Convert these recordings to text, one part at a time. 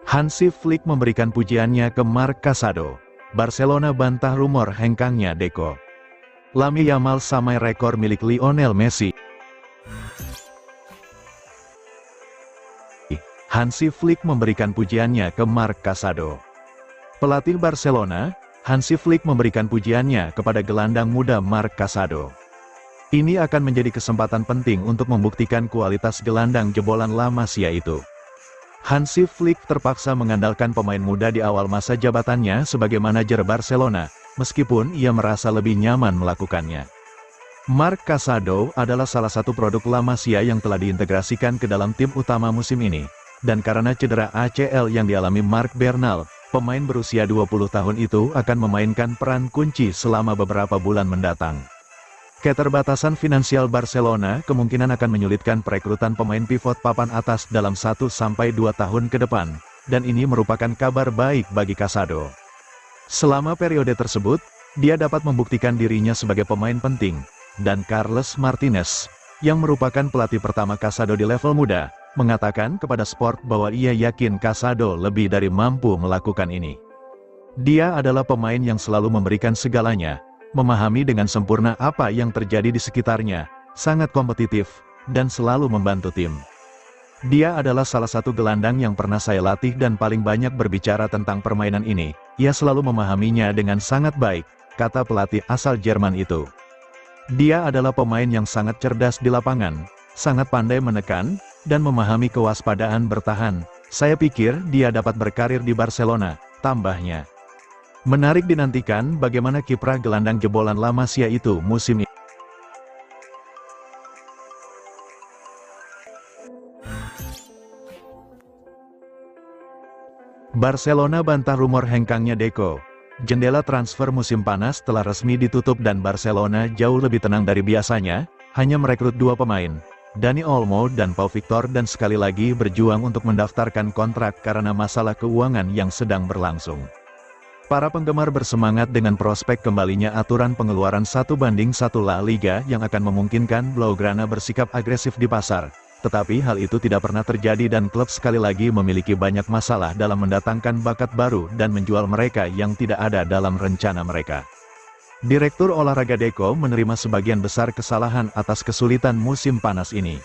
Hansi Flick memberikan pujiannya ke Marc Casado. Barcelona bantah rumor hengkangnya Deco. Lamine Yamal samai rekor milik Lionel Messi. Hansi Flick memberikan pujiannya ke Marc Casado. Pelatih Barcelona, Hansi Flick memberikan pujiannya kepada gelandang muda Marc Casado. Ini akan menjadi kesempatan penting untuk membuktikan kualitas gelandang jebolan La Masia itu. Hansi Flick terpaksa mengandalkan pemain muda di awal masa jabatannya sebagai manajer Barcelona, meskipun ia merasa lebih nyaman melakukannya. Marc Casado adalah salah satu produk La Masia yang telah diintegrasikan ke dalam tim utama musim ini, dan karena cedera ACL yang dialami Marc Bernal, pemain berusia 20 tahun itu akan memainkan peran kunci selama beberapa bulan mendatang. Keterbatasan finansial Barcelona kemungkinan akan menyulitkan perekrutan pemain pivot papan atas dalam 1-2 tahun ke depan, dan ini merupakan kabar baik bagi Casado. Selama periode tersebut, dia dapat membuktikan dirinya sebagai pemain penting, dan Carles Martinez, yang merupakan pelatih pertama Casado di level muda, mengatakan kepada Sport bahwa ia yakin Casado lebih dari mampu melakukan ini. Dia adalah pemain yang selalu memberikan segalanya, memahami dengan sempurna apa yang terjadi di sekitarnya, sangat kompetitif, dan selalu membantu tim. Dia adalah salah satu gelandang yang pernah saya latih dan paling banyak berbicara tentang permainan ini. Ia selalu memahaminya dengan sangat baik, kata pelatih asal Jerman itu. Dia adalah pemain yang sangat cerdas di lapangan, sangat pandai menekan, dan memahami kewaspadaan bertahan. Saya pikir dia dapat berkarir di Barcelona, tambahnya. Menarik dinantikan bagaimana kiprah gelandang jebolan La Masia itu musim ini. Barcelona bantah rumor hengkangnya Deco. Jendela transfer musim panas telah resmi ditutup dan Barcelona jauh lebih tenang dari biasanya, hanya merekrut 2 pemain, Dani Olmo dan Pau Victor, dan sekali lagi berjuang untuk mendaftarkan kontrak karena masalah keuangan yang sedang berlangsung. Para penggemar bersemangat dengan prospek kembalinya aturan pengeluaran 1:1 La Liga yang akan memungkinkan Blaugrana bersikap agresif di pasar. Tetapi hal itu tidak pernah terjadi dan klub sekali lagi memiliki banyak masalah dalam mendatangkan bakat baru dan menjual mereka yang tidak ada dalam rencana mereka. Direktur olahraga Deco menerima sebagian besar kesalahan atas kesulitan musim panas ini.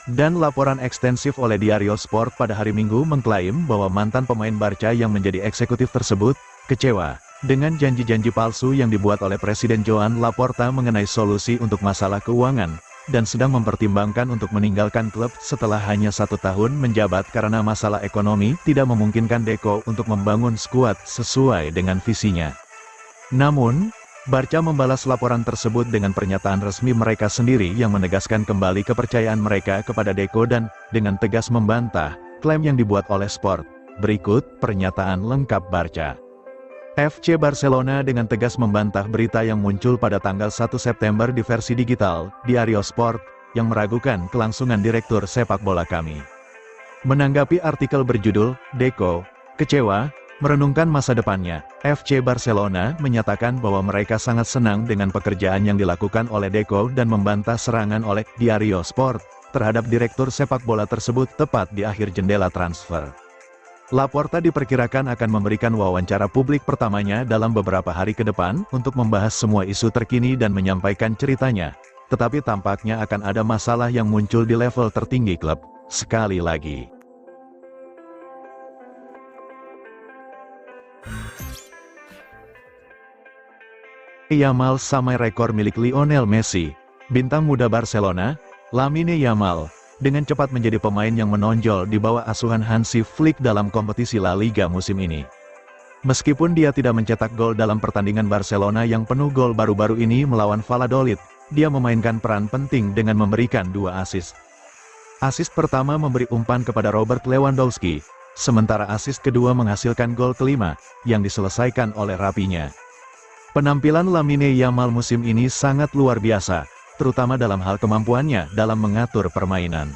Dan laporan ekstensif oleh Diario Sport pada hari Minggu mengklaim bahwa mantan pemain Barca yang menjadi eksekutif tersebut kecewa dengan janji-janji palsu yang dibuat oleh Presiden Joan Laporta mengenai solusi untuk masalah keuangan, dan sedang mempertimbangkan untuk meninggalkan klub setelah hanya 1 tahun menjabat karena masalah ekonomi tidak memungkinkan Deco untuk membangun skuad sesuai dengan visinya. Namun, Barca membalas laporan tersebut dengan pernyataan resmi mereka sendiri yang menegaskan kembali kepercayaan mereka kepada Deco dan dengan tegas membantah klaim yang dibuat oleh Sport. Berikut pernyataan lengkap Barca. FC Barcelona dengan tegas membantah berita yang muncul pada tanggal 1 September di versi digital, Diario Sport, yang meragukan kelangsungan direktur sepak bola kami. Menanggapi artikel berjudul, Deco, kecewa, merenungkan masa depannya, FC Barcelona menyatakan bahwa mereka sangat senang dengan pekerjaan yang dilakukan oleh Deco dan membantah serangan oleh Diario Sport terhadap direktur sepak bola tersebut tepat di akhir jendela transfer. Laporta diperkirakan akan memberikan wawancara publik pertamanya dalam beberapa hari ke depan untuk membahas semua isu terkini dan menyampaikan ceritanya. Tetapi tampaknya akan ada masalah yang muncul di level tertinggi klub. Sekali lagi. Yamal samai rekor milik Lionel Messi. Bintang muda Barcelona, Lamine Yamal, dengan cepat menjadi pemain yang menonjol di bawah asuhan Hansi Flick dalam kompetisi La Liga musim ini. Meskipun dia tidak mencetak gol dalam pertandingan Barcelona yang penuh gol baru-baru ini melawan Valladolid, dia memainkan peran penting dengan memberikan 2 assist. Assist pertama memberi umpan kepada Robert Lewandowski, sementara assist kedua menghasilkan gol kelima, yang diselesaikan oleh rapinya. Penampilan Lamine Yamal musim ini sangat luar biasa, terutama dalam hal kemampuannya dalam mengatur permainan.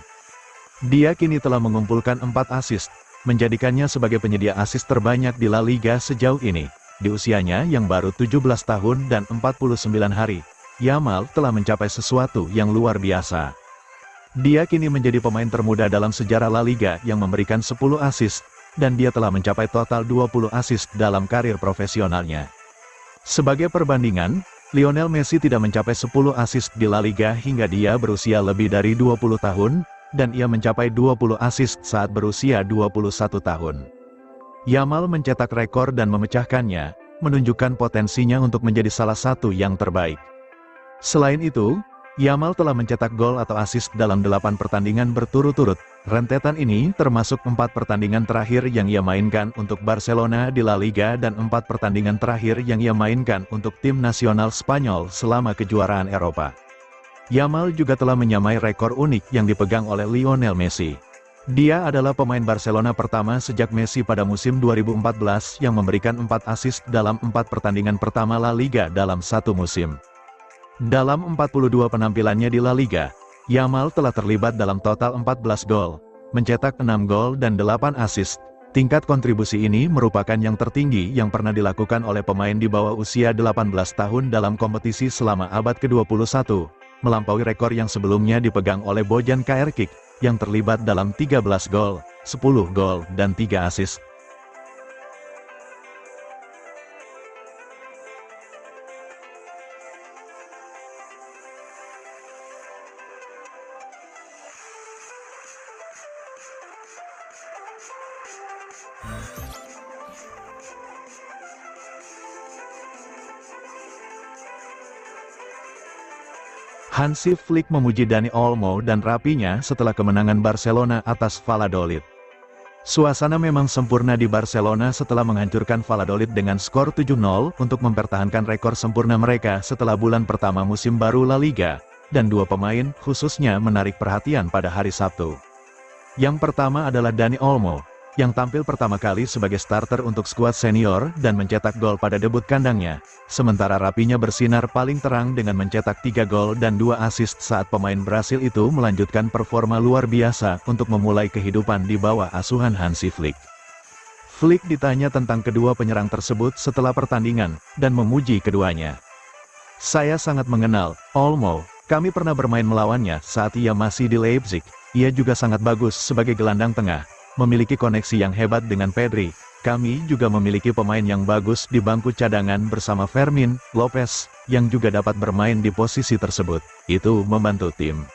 Dia kini telah mengumpulkan 4 assist, menjadikannya sebagai penyedia assist terbanyak di La Liga sejauh ini. Di usianya yang baru 17 tahun dan 49 hari, Yamal telah mencapai sesuatu yang luar biasa. Dia kini menjadi pemain termuda dalam sejarah La Liga yang memberikan 10 assist, dan dia telah mencapai total 20 assist dalam karir profesionalnya. Sebagai perbandingan, Lionel Messi tidak mencapai 10 assist di La Liga hingga dia berusia lebih dari 20 tahun, dan ia mencapai 20 assist saat berusia 21 tahun. Yamal mencetak rekor dan memecahkannya, menunjukkan potensinya untuk menjadi salah satu yang terbaik. Selain itu, Yamal telah mencetak gol atau assist dalam 8 pertandingan berturut-turut. Rentetan ini termasuk 4 pertandingan terakhir yang ia mainkan untuk Barcelona di La Liga dan 4 pertandingan terakhir yang ia mainkan untuk tim nasional Spanyol selama kejuaraan Eropa. Yamal juga telah menyamai rekor unik yang dipegang oleh Lionel Messi. Dia adalah pemain Barcelona pertama sejak Messi pada musim 2014 yang memberikan 4 assist dalam 4 pertandingan pertama La Liga dalam satu musim. Dalam 42 penampilannya di La Liga, Yamal telah terlibat dalam total 14 gol, mencetak 6 gol dan 8 assist. Tingkat kontribusi ini merupakan yang tertinggi yang pernah dilakukan oleh pemain di bawah usia 18 tahun dalam kompetisi selama abad ke-21, melampaui rekor yang sebelumnya dipegang oleh Bojan Krkić, yang terlibat dalam 13 gol, 10 gol, dan 3 assist. Hansi Flick memuji Dani Olmo dan rapinya setelah kemenangan Barcelona atas Valladolid. Suasana memang sempurna di Barcelona setelah menghancurkan Valladolid dengan skor 7-0 untuk mempertahankan rekor sempurna mereka setelah bulan pertama musim baru La Liga, dan 2 pemain khususnya menarik perhatian pada hari Sabtu. Yang pertama adalah Dani Olmo, yang tampil pertama kali sebagai starter untuk skuad senior dan mencetak gol pada debut kandangnya, sementara rapinya bersinar paling terang dengan mencetak 3 gol dan 2 assist saat pemain Brasil itu melanjutkan performa luar biasa untuk memulai kehidupan di bawah asuhan Hansi Flick. Flick ditanya tentang kedua penyerang tersebut setelah pertandingan, dan memuji keduanya. "Saya sangat mengenal Olmo, kami pernah bermain melawannya saat ia masih di Leipzig, ia juga sangat bagus sebagai gelandang tengah. Memiliki koneksi yang hebat dengan Pedri. Kami juga memiliki pemain yang bagus di bangku cadangan bersama Fermin Lopez, yang juga dapat bermain di posisi tersebut. Itu membantu tim.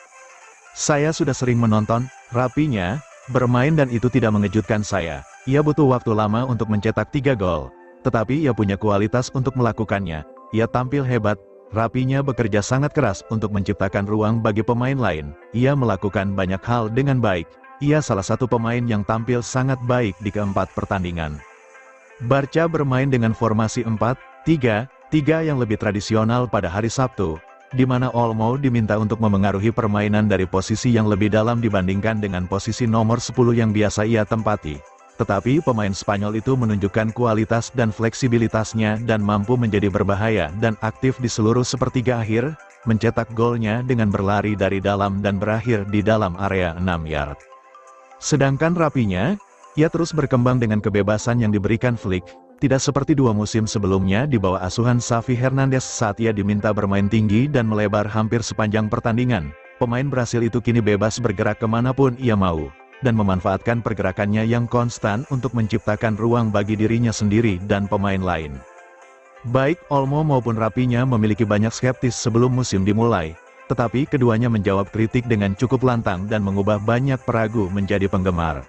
Saya sudah sering menonton rapinya bermain dan itu tidak mengejutkan saya. Ia butuh waktu lama untuk mencetak 3 gol. Tetapi ia punya kualitas untuk melakukannya. Ia tampil hebat. Rapinya bekerja sangat keras untuk menciptakan ruang bagi pemain lain. Ia melakukan banyak hal dengan baik. Ia salah satu pemain yang tampil sangat baik di keempat pertandingan." Barca bermain dengan formasi 4-3-3 yang lebih tradisional pada hari Sabtu, di mana Olmo diminta untuk memengaruhi permainan dari posisi yang lebih dalam dibandingkan dengan posisi nomor 10 yang biasa ia tempati. Tetapi pemain Spanyol itu menunjukkan kualitas dan fleksibilitasnya dan mampu menjadi berbahaya dan aktif di seluruh sepertiga akhir, mencetak golnya dengan berlari dari dalam dan berakhir di dalam area 6 yard. Sedangkan rapinya, ia terus berkembang dengan kebebasan yang diberikan Flick, tidak seperti 2 musim sebelumnya di bawah asuhan Xavi Hernandez saat ia diminta bermain tinggi dan melebar hampir sepanjang pertandingan. Pemain Brasil itu kini bebas bergerak kemanapun ia mau, dan memanfaatkan pergerakannya yang konstan untuk menciptakan ruang bagi dirinya sendiri dan pemain lain. Baik Olmo maupun rapinya memiliki banyak skeptis sebelum musim dimulai. Tetapi keduanya menjawab kritik dengan cukup lantang dan mengubah banyak peragu menjadi penggemar.